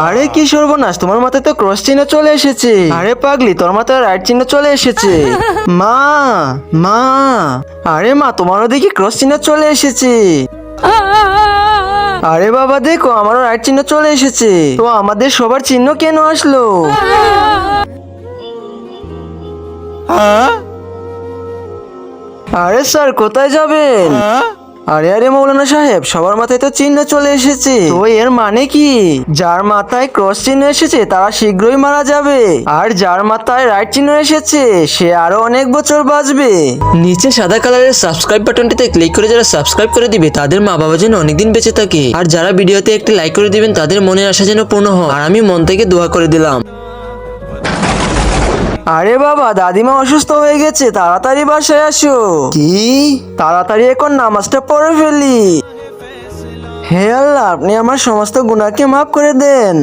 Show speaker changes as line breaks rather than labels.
আরে কি সর্বনাশ, তোমার মাথায় তো ক্রস চিহ্ন চলে এসেছে। আরে পাগলি, তোর মাথায় রাইট চিহ্ন চলে এসেছে। মা, মা, আরে মা, তোমারও দেখি ক্রস চিহ্ন চলে এসেছে। আরে বাবা দেখো, আমারও রাইট চিহ্ন চলে এসেছে। তো আমাদের সবার চিহ্ন কেন আসলো? আরে স্যার, কোথায় যাবেন? আরে আরে মৌলানা সাহেব, সবার মাথায় তো চিহ্ন চলে এসেছে। তো এর মানে কি? যার মাথায় ক্রস চিহ্ন এসেছে তারা শীঘ্রই মারা যাবে, আর যার মাথায় রাইট চিহ্ন এসেছে সে আরো অনেক বছর বাঁচবে। নিচে সাদা কালারের সাবস্ক্রাইব বাটনটিতে ক্লিক করে যারা সাবস্ক্রাইব করে দিবে তাদের মা বাবা যেন অনেকদিন বেঁচে থাকে, আর যারা ভিডিওতে একটি লাইক করে দিবেন তাদের মনের আশা যেন পূর্ণ হয়। আর আমি মন থেকে দোয়া করে দিলাম। আরে বাবা, দাদিমা অসুস্থ হয়ে গেছে, তাড়াতাড়ি বাসায় আসো। কি? তাড়াতাড়ি এখন নামাজটা পড়ে ফেলি। হে আল্লাহ, আপনি আমার সমস্ত গুনাহকে মাফ করে দেন।